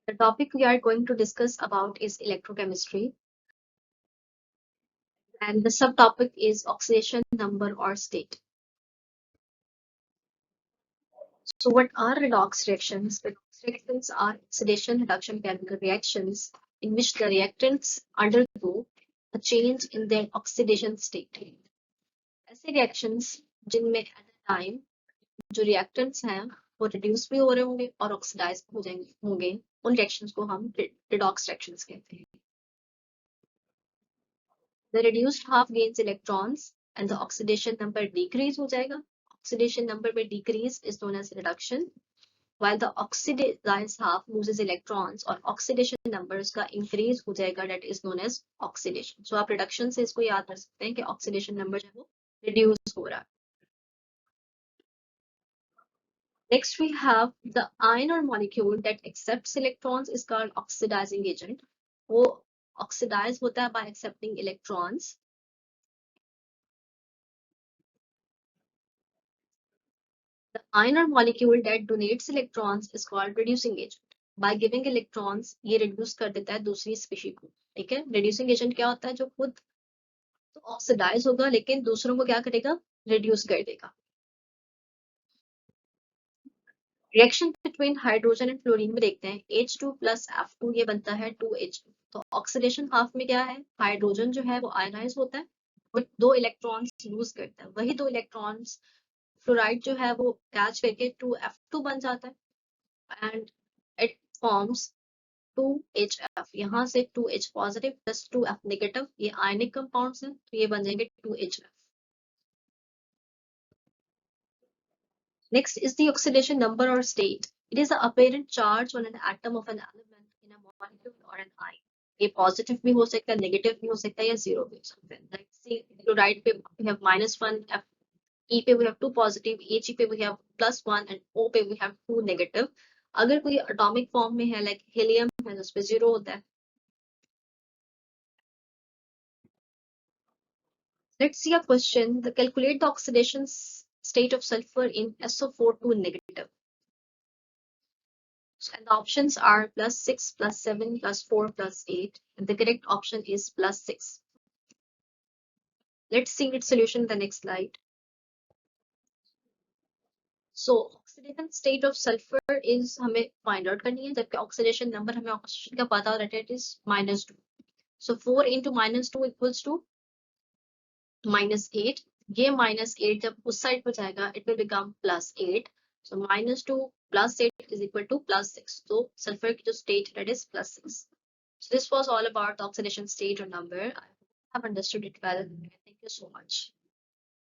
The topic we are going to discuss about is electrochemistry, and the subtopic is oxidation number or state. So what are redox reactions? Redox reactions are oxidation reduction chemical reactions in which the reactants undergo a change in their oxidation state. ऐसे reactions जिनमें at a time जो reactants हैं वो reduce भी हो रहे होंगे और oxidize हो जाएंगे होंगे, उन reactions को हम redox reactions कहते हैं. The reduced half gains electrons and the oxidation number decrease हो जाएगा. Oxidation number में decrease is known as reduction, while the oxidized half loses electrons और oxidation numbers का increase हो जाएगा, that is known as oxidation. So आप reduction से इसको याद कर सकते हैं कि oxidation number जो है वो reduce हो रहा है. Next we have the ion or molecule that accepts electrons is called oxidizing agent. वो oxidize होता है by accepting electrons. The ion or molecule that donates electrons is called reducing agent. By giving electrons, ये reduce कर देता है दूसरी species को. ठीक है, reducing agent क्या होता है? जो खुद तो oxidize होगा लेकिन दूसरों को क्या करेगा? Reduce कर देगा. Reaction between hydrogen and fluorine में देखते हैं H2 plus F2 ये बनता है 2H2. तो oxidation half में क्या है? हाइड्रोजन जो है वो आयनाइज होता है, वो 2 इलेक्ट्रॉन्स लूज करता है. वही 2 इलेक्ट्रॉन्स फ्लोराइड जो है वो कैच करके 2F2 बन जाता है and it forms 2HF. यहाँ से 2H positive plus 2F negative, ये ionic compounds हैं तो ये बन जाएंगे 2HF. Next is the oxidation number or state. It is the apparent charge on an atom of an element in a molecule or an ion. ये positive भी हो सकता है, negative भी हो सकता है या zero भी हो सकता है. Like see chloride पे we have -1, E पे we have 2 positive, He पे we have +1 and O पे we have 2 negative. अगर कोई atomic form में है like helium है उस पे 0 होता है. Let's see a question. Calculate the oxidation state of sulfur in SO4 negative. And the options are +6, +7, +4, +8. And the correct option is +6. Let's see its solution in the next slide. So oxidation state of sulfur is हमें find out करनी है, जबकि oxidation number हमें oxidation का पता होता है, it is -2. So 4 into -2 equals to -8. ये -8 जब उस side पर जाएगा, it will become +8. So -2 + 8 is equal to +6. So sulfur की जो state that is +6. So this was all about the oxidation state or number. I have understood it well. Thank you so much.